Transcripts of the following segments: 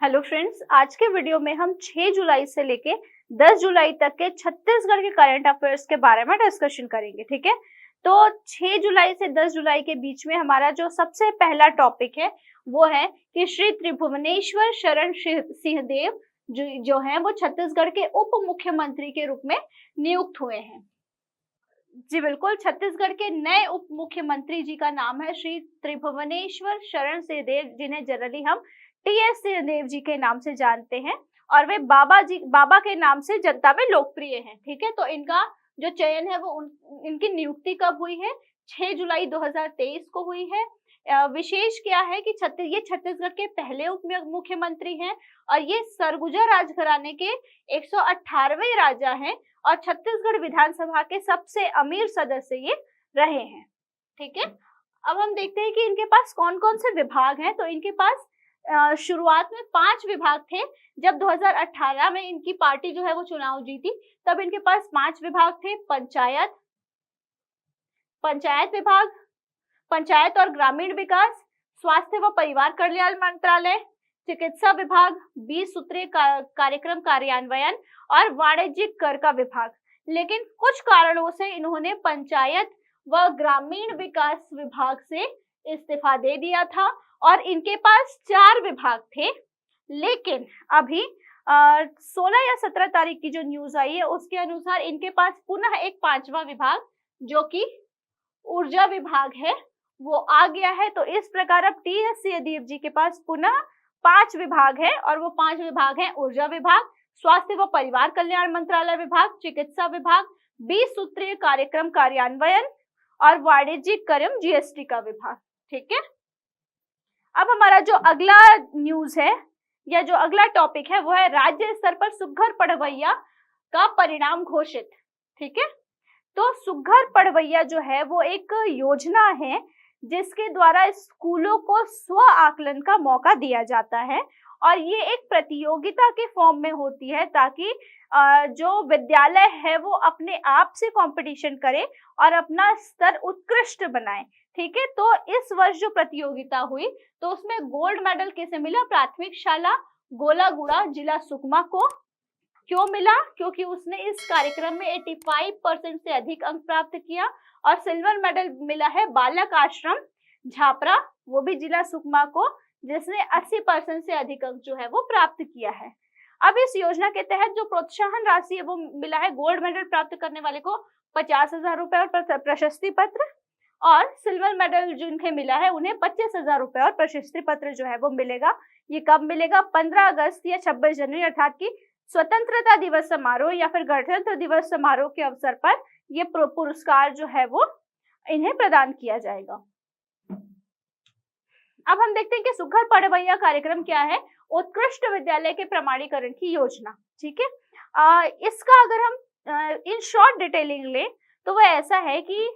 Hello friends, आज के video में हम 6 जुलाई से लेके 10 जुलाई तक के छत्तीसगढ़ के करंट अफेयर्स के बारे में डिस्कशन करेंगे। ठीक है, तो 6 जुलाई से 10 जुलाई के बीच में हमारा जो सबसे पहला टॉपिक है वो है कि श्री त्रिभुवनेश्वर शरण सिंहदेव जो है वो छत्तीसगढ़ के उप मुख्यमंत्री के रूप में नियुक्त हुए हैं। जी बिल्कुल, छत्तीसगढ़ के नए उप मुख्यमंत्री जी का नाम है श्री त्रिभुवनेश्वर शरण सिंहदेव, जिन्हें जनरली हम टीएस सिंहदेव जी के नाम से जानते हैं और वे बाबा के नाम से जनता में लोकप्रिय हैं। ठीक है, तो इनका जो चयन है वो इनकी नियुक्ति कब हुई है? 6 जुलाई 2023 को हुई है। विशेष क्या है कि ये छत्तीसगढ़ के पहले उप मुख्यमंत्री हैं और ये सरगुजा राजघराने के 118वें राजा हैं और छत्तीसगढ़ विधानसभा के सबसे अमीर सदस्य ये रहे हैं। ठीक है, अब हम देखते हैं कि इनके पास कौन कौन से विभाग हैं। तो इनके पास शुरुआत में 5 विभाग थे। जब 2018 में इनकी पार्टी जो है वो चुनाव जीती तब इनके पास 5 विभाग थे। पंचायत विभाग, पंचायत और ग्रामीण विकास, स्वास्थ्य व परिवार कल्याण मंत्रालय, चिकित्सा विभाग, 20 सूत्रीय कार्यक्रम कार्यान्वयन और वाणिज्यिक कर का विभाग। लेकिन कुछ कारणों से इन्होंने पंचायत व ग्रामीण विकास विभाग से इस्तीफा दे दिया था और इनके पास 4 विभाग थे। लेकिन अभी 16 या 17 तारीख की जो न्यूज आई है उसके अनुसार इनके पास पुनः एक 5वां विभाग जो कि ऊर्जा विभाग है वो आ गया है। तो इस प्रकार अब टीएस सिंहदेव जी के पास पुनः 5 विभाग है और वो 5 विभाग हैं ऊर्जा विभाग, स्वास्थ्य व परिवार कल्याण मंत्रालय विभाग, चिकित्सा विभाग, 20 सूत्रीय कार्यक्रम कार्यान्वयन और वाणिज्यिक कर जीएसटी का विभाग। ठीक है, अब हमारा जो अगला न्यूज है या जो अगला टॉपिक है वो है राज्य स्तर पर सुघ्घर पढ़वैया का परिणाम घोषित। ठीक है, तो सुघ्घर पढ़वैया जो है वो एक योजना है जिसके द्वारा स्कूलों को स्व आकलन का मौका दिया जाता है और ये एक प्रतियोगिता के फॉर्म में होती है ताकि जो विद्यालय है वो अपने आप से कंपटीशन करे और अपना स्तर उत्कृष्ट बनाए। ठीक है, तो इस वर्ष जो प्रतियोगिता हुई तो उसमें गोल्ड मेडल किसे मिला? प्राथमिक शाला गोलागुड़ा जिला सुकमा को। क्यों मिला? क्योंकि उसने इस कार्यक्रम में 85% से अधिक अंक प्राप्त किया। और सिल्वर मेडल मिला है बालक आश्रम झापरा, वो भी जिला सुकमा को, जिसने 80% से अधिक अंक जो है वो प्राप्त किया है। अब इस योजना के तहत जो प्रोत्साहन राशि है वो मिला है गोल्ड मेडल प्राप्त करने वाले को 50,000 रुपए और प्रशस्ति पत्र, और सिल्वर मेडल जिन्हें मिला है उन्हें 25,000 रुपए और प्रशस्ति पत्र जो है वो मिलेगा। ये कब मिलेगा? 15 अगस्त या 26 जनवरी अर्थात की स्वतंत्रता दिवस समारोह या फिर गणतंत्र दिवस समारोह के अवसर पर ये पुरस्कार जो है वो इन्हें प्रदान किया जाएगा। अब हम देखते हैं कि सुघ्घर पढ़वैया कार्यक्रम क्या है। उत्कृष्ट विद्यालय के प्रमाणीकरण की योजना। ठीक है, इसका अगर हम इन शॉर्ट डिटेलिंग लें तो वह ऐसा है कि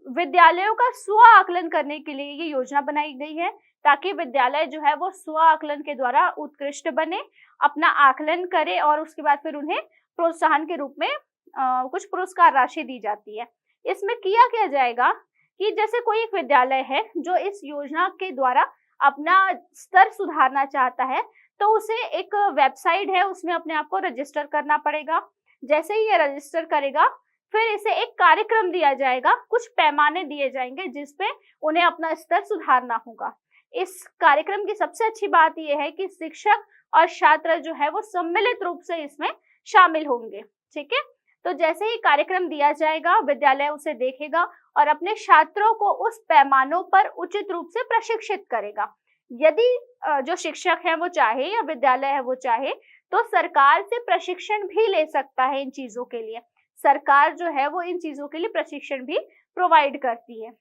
विद्यालयों का स्व आकलन करने के लिए ये योजना बनाई गई है ताकि विद्यालय जो है वो स्व आकलन के द्वारा उत्कृष्ट बने, अपना आकलन करे और उसके बाद फिर उन्हें प्रोत्साहन के रूप में कुछ पुरस्कार राशि दी जाती है। इसमें किया जाएगा कि जैसे कोई एक विद्यालय है जो इस योजना के द्वारा अपना स्तर सुधारना चाहता है तो उसे एक वेबसाइट है उसमें अपने आप को रजिस्टर करना पड़ेगा। जैसे ही ये रजिस्टर करेगा फिर इसे एक कार्यक्रम दिया जाएगा, कुछ पैमाने दिए जाएंगे जिसपे उन्हें अपना स्तर सुधारना होगा। इस कार्यक्रम की सबसे अच्छी बात यह है कि शिक्षक और छात्र जो है वो सम्मिलित रूप से इसमें शामिल होंगे। ठीक है, तो जैसे ही कार्यक्रम दिया जाएगा विद्यालय उसे देखेगा और अपने छात्रों को उस पैमानों पर उचित रूप से प्रशिक्षित करेगा। यदि जो शिक्षक है वो चाहे या विद्यालय है वो चाहे तो सरकार से प्रशिक्षण भी ले सकता है। इन चीजों के लिए सरकार जो है वो इन चीजों के लिए प्रशिक्षण भी प्रोवाइड करती है।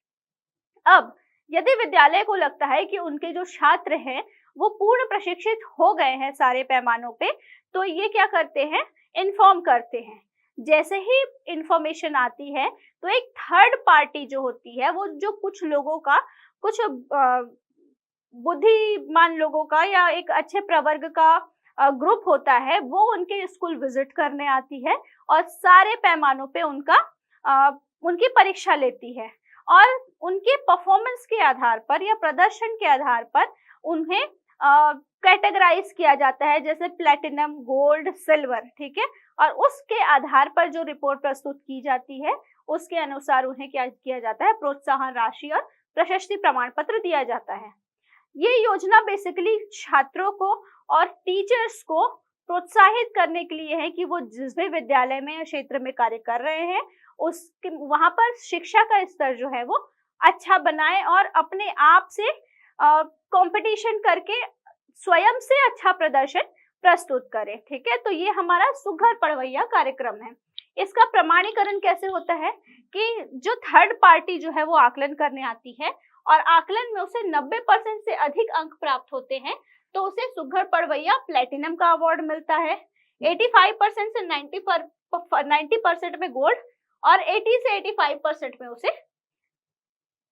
अब यदि विद्यालय को लगता है कि उनके जो छात्र हैं वो पूर्ण प्रशिक्षित हो गए हैं सारे पैमानों पे, तो ये क्या करते हैं? इन्फॉर्म करते हैं। जैसे ही इंफॉर्मेशन आती है तो एक थर्ड पार्टी जो होती है वो जो कुछ लोगों का, कुछ बुद्धिमान लोगों का या एक अच्छे प्रवर्ग का ग्रुप होता है, वो उनके स्कूल विजिट करने आती है और सारे पैमानों पे उनकी परीक्षा लेती है और उनके परफॉर्मेंस के आधार पर या प्रदर्शन के आधार पर उन्हें कैटेगराइज किया जाता है, जैसे प्लेटिनम, गोल्ड, सिल्वर, ठीक है। और उसके आधार पर जो रिपोर्ट प्रस्तुत की जाती है उसके अनुसार उन्हें क्या किया जाता है, प्रोत्साहन राशि और प्रशस्ति प्रमाण पत्र दिया जाता है। ये योजना बेसिकली छात्रों को और टीचर्स को प्रोत्साहित करने के लिए है कि वो जिस भी विद्यालय में या क्षेत्र में कार्य कर रहे हैं उसके वहां पर शिक्षा का स्तर जो है वो अच्छा बनाए और अपने आप से कंपटीशन करके स्वयं से अच्छा प्रदर्शन प्रस्तुत करें, ठीक है। तो ये हमारा सुघर पढ़वैया कार्यक्रम है। इसका प्रमाणीकरण कैसे होता है कि जो थर्ड पार्टी जो है वो आकलन करने आती है और आकलन में उसे 90% से अधिक अंक प्राप्त होते हैं तो उसे सुघर पढ़वैया प्लेटिनम का अवार्ड मिलता है। 85% से 90% में गोल्ड और 80 से 85% में उसे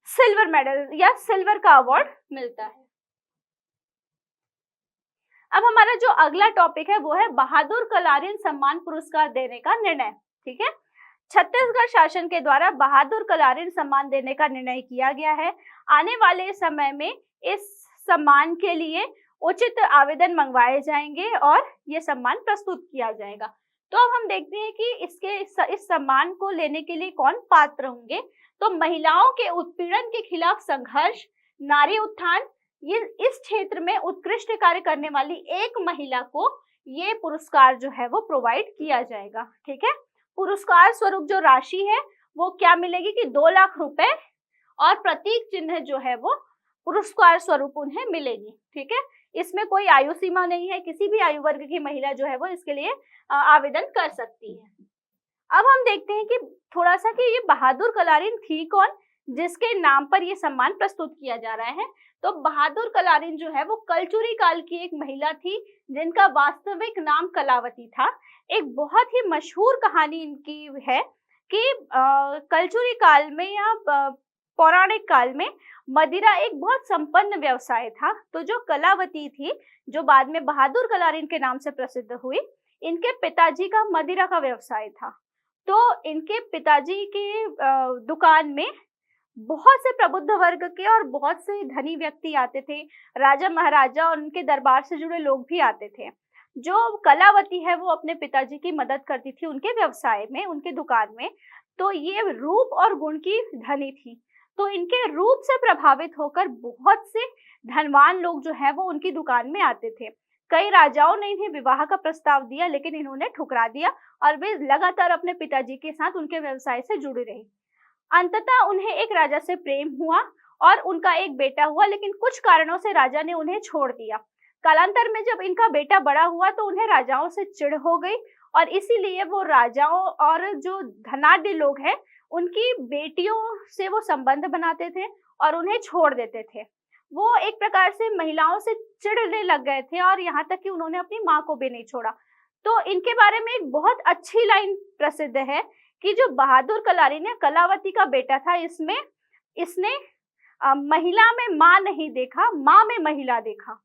सिल्वर मेडल या सिल्वर का अवार्ड मिलता है। अब हमारा जो अगला टॉपिक है वो है बहादुर कलारीन सम्मान पुरस्कार देने का निर्णय, ठीक है। छत्तीसगढ़ शासन के द्वारा बहादुर कलारीन सम्मान देने का निर्णय किया गया है। आने वाले समय में इस सम्मान के लिए उचित आवेदन मंगवाए जाएंगे और ये सम्मान प्रस्तुत किया जाएगा। तो अब हम देखते हैं कि इस सम्मान को लेने के लिए कौन पात्र होंगे। तो महिलाओं के उत्पीड़न के खिलाफ संघर्ष, नारी उत्थान, ये इस क्षेत्र में उत्कृष्ट कार्य करने वाली एक महिला को ये पुरस्कार जो है वो प्रोवाइड किया जाएगा, ठीक है। पुरस्कार स्वरूप जो राशि है वो क्या मिलेगी कि 2 लाख रुपए और प्रतीक चिन्ह जो है वो पुरस्कार स्वरूप उन्हें मिलेगी, ठीक है। इसमें कोई आयु सीमा नहीं है, किसी भी आयु वर्ग की महिला जो है वो इसके लिए आवेदन कर सकती है। अब हम देखते हैं कि थोड़ा सा कि ये बहादुर कलारीन थी कौन जिसके नाम पर ये सम्मान प्रस्तुत किया जा रहा है। तो बहादुर कलारीन जो है वो कलचुरी काल की एक महिला थी जिनका वास्तविक नाम कलावती था। एक बहुत ही मशहूर कहानी इनकी है कि कलचुरी काल में या पौराणिक काल में मदिरा एक बहुत संपन्न व्यवसाय था। तो जो कलावती थी जो बाद में बहादुर कलारीन के नाम से प्रसिद्ध हुई, इनके पिताजी का मदिरा का व्यवसाय था। तो इनके पिताजी की दुकान में बहुत से प्रबुद्ध वर्ग के और बहुत से धनी व्यक्ति आते थे, राजा महाराजा और उनके दरबार से जुड़े लोग भी आते थे। जो कलावती है वो अपने पिताजी की मदद करती थी उनके व्यवसाय में, उनके दुकान में। तो ये रूप और गुण की धनी थी, तो इनके रूप से प्रभावित होकर बहुत से धनवान लोग जो है वो उनकी दुकान में आते थे। कई राजाओं ने इन्हें विवाह का प्रस्ताव दिया लेकिन इन्होंने ठुकरा दिया और वे लगातार अपने पिताजी के साथ उनके व्यवसाय से जुड़ी रही। अंततः उन्हें एक राजा से प्रेम हुआ और उनका एक बेटा हुआ, लेकिन कुछ कारणों से राजा ने उन्हें छोड़ दिया। कालांतर में जब इनका बेटा बड़ा हुआ तो उन्हें राजाओं से चिढ़ हो गई और इसीलिए वो राजाओं और जो धनाढ्य लोग हैं उनकी बेटियों से वो संबंध बनाते थे और उन्हें छोड़ देते थे। वो एक प्रकार से महिलाओं से चिढ़ने लग गए थे और यहाँ तक कि उन्होंने अपनी माँ को भी नहीं छोड़ा। तो इनके बारे में एक बहुत अच्छी लाइन प्रसिद्ध है कि जो बहादुर कलारीन है, कलावती का बेटा था, इसने महिला में माँ नहीं देखा, माँ में महिला देखा।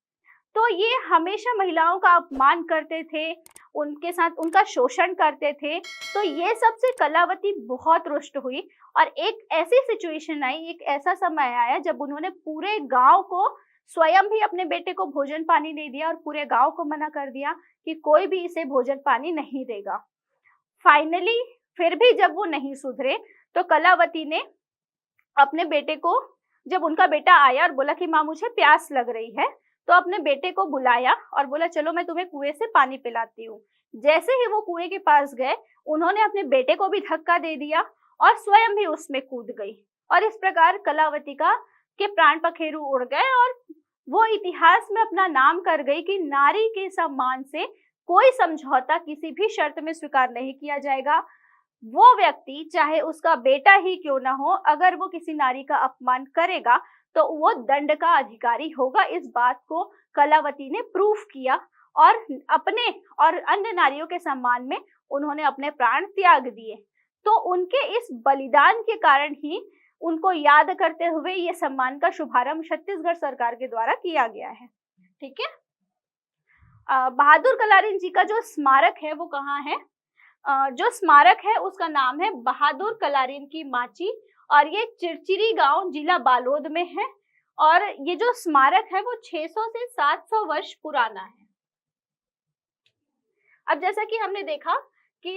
तो ये हमेशा महिलाओं का अपमान करते थे, उनके साथ उनका शोषण करते थे। तो ये सबसे कलावती बहुत रुष्ट हुई और एक ऐसी सिचुएशन आई, एक ऐसा समय आया जब उन्होंने पूरे गांव को स्वयं भी अपने बेटे को भोजन पानी नहीं दिया और पूरे गांव को मना कर दिया कि कोई भी इसे भोजन पानी नहीं देगा। फाइनली फिर भी जब वो नहीं सुधरे तो कलावती ने अपने बेटे को, जब उनका बेटा आया और बोला कि माँ मुझे प्यास लग रही है, तो अपने बेटे को बुलाया और बोला चलो मैं तुम्हें कुएं से पानी पिलाती हूँ। जैसे ही वो कुएं के पास गए उन्होंने अपने बेटे को भी धक्का दे दिया और स्वयं भी उसमें कूद गई और इस प्रकार कलावती के प्राण पखेरु उड़ गए और वो इतिहास में अपना नाम कर गई कि नारी के सम्मान से कोई समझौता किसी भी शर्त में स्वीकार नहीं किया जाएगा। वो व्यक्ति चाहे उसका बेटा ही क्यों ना हो, अगर वो किसी नारी का अपमान करेगा तो वो दंड का अधिकारी होगा। इस बात को कलावती ने प्रूफ किया और अपने और अन्य नारियों के सम्मान में उन्होंने अपने प्राण त्याग दिए। तो उनके इस बलिदान के कारण ही उनको याद करते हुए ये सम्मान का शुभारंभ छत्तीसगढ़ सरकार के द्वारा किया गया है, ठीक है। बहादुर कलारीन जी का जो स्मारक है वो कहाँ है? जो स्मारक है उसका नाम है बहादुर कलारीन की माची और ये चिरचिरी गांव जिला बालोद में है और ये जो स्मारक है वो 600 से 700 वर्ष पुराना है। अब जैसा कि हमने देखा कि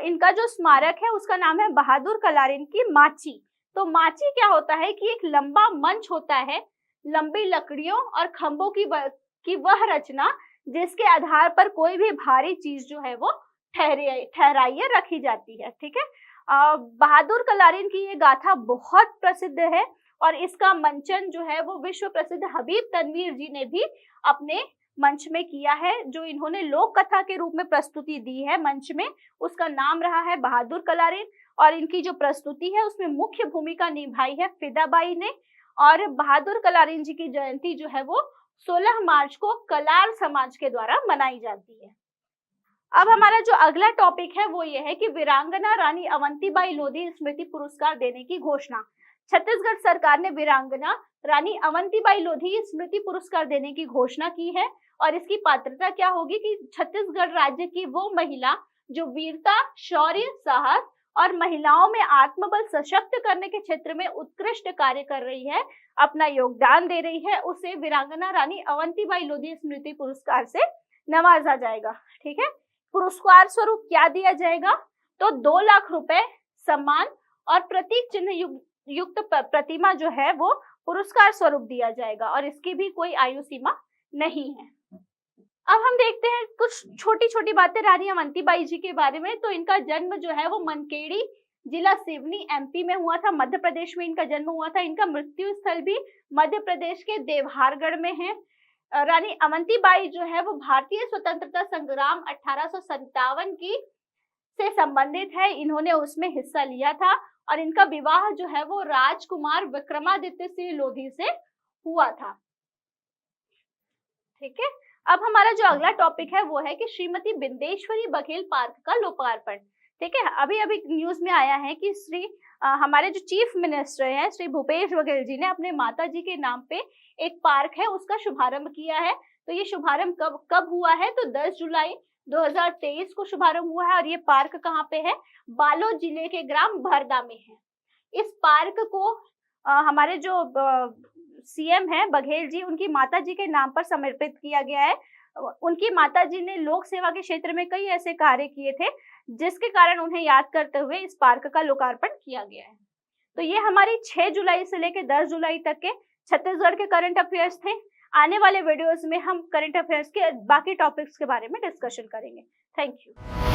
इनका जो स्मारक है उसका नाम है बहादुर कलारीन की माची। तो माची क्या होता है कि एक लंबा मंच होता है, लंबी लकड़ियों और खंभों की वह रचना जिसके आधार पर कोई भी भारी चीज जो है वो ठहराइए रखी जाती है। ठीक है, बहादुर कलारीन की ये गाथा बहुत प्रसिद्ध है और इसका मंचन जो है वो विश्व प्रसिद्ध हबीब तनवीर जी ने भी अपने मंच में किया है। जो इन्होंने लोक कथा के रूप में प्रस्तुति दी है मंच में, उसका नाम रहा है बहादुर कलारीन। और इनकी जो प्रस्तुति है उसमें मुख्य भूमिका निभाई है फिदाबाई ने। और बहादुर कलारीन जी की जयंती जो है वो 16 मार्च को कलार समाज के द्वारा मनाई जाती है। अब हमारा जो अगला टॉपिक है वो ये है कि वीरांगना रानी अवंतीबाई लोधी स्मृति पुरस्कार देने की घोषणा। छत्तीसगढ़ सरकार ने वीरांगना रानी अवंतीबाई लोधी स्मृति पुरस्कार देने की घोषणा की है। और इसकी पात्रता क्या होगी कि छत्तीसगढ़ राज्य की वो महिला जो वीरता, शौर्य, साहस और महिलाओं में आत्मबल सशक्त करने के क्षेत्र में उत्कृष्ट कार्य कर रही है, अपना योगदान दे रही है, उसे वीरांगना रानी अवंतीबाई लोधी स्मृति पुरस्कार से नवाजा जाएगा। ठीक है, पुरस्कार स्वरूप क्या दिया जाएगा? तो 2 लाख रुपए सम्मान और प्रतीक चिन्ह युक्त प्रतिमा जो है वो पुरस्कार स्वरूप दिया जाएगा और इसकी भी कोई आयु सीमा नहीं है। अब हम देखते हैं कुछ छोटी छोटी बातें रानी अवंतीबाई जी के बारे में। तो इनका जन्म जो है वो मनकेड़ी, जिला सिवनी, एमपी में हुआ था। मध्य प्रदेश में इनका जन्म हुआ था। इनका मृत्यु स्थल भी मध्य प्रदेश के देवहारगढ़ में है। रानी अवंतीबाई जो है वो भारतीय स्वतंत्रता संग्राम 1857 की से संबंधित है। इन्होंने उसमें हिस्सा लिया था और इनका विवाह जो है वो राजकुमार विक्रमादित्य सिंह लोधी से हुआ था। ठीक है, अब हमारा जो अगला टॉपिक है वो है कि श्रीमती बिंदेश्वरी बघेल पार्क का लोकार्पण। ठीक है, अभी अभी न्यूज में आया है कि हमारे जो चीफ मिनिस्टर हैं श्री भूपेश बघेल जी ने अपने माता जी के नाम पे एक पार्क है उसका शुभारंभ किया है। तो ये शुभारंभ कब हुआ है? तो 10 जुलाई 2023 को शुभारंभ हुआ है। और ये पार्क कहाँ पे है? बालोद जिले के ग्राम भरदा में है। इस पार्क को हमारे जो सीएम है बघेल जी, उनकी माता जी के नाम पर समर्पित किया गया है। उनकी माता जी ने लोक सेवा के क्षेत्र में कई ऐसे कार्य किए थे जिसके कारण उन्हें याद करते हुए इस पार्क का लोकार्पण किया गया है। तो ये हमारी 6 जुलाई से लेकर 10 जुलाई तक के छत्तीसगढ़ के करंट अफेयर्स थे। आने वाले वीडियोस में हम करंट अफेयर्स के बाकी टॉपिक्स के बारे में डिस्कशन करेंगे। Thank you.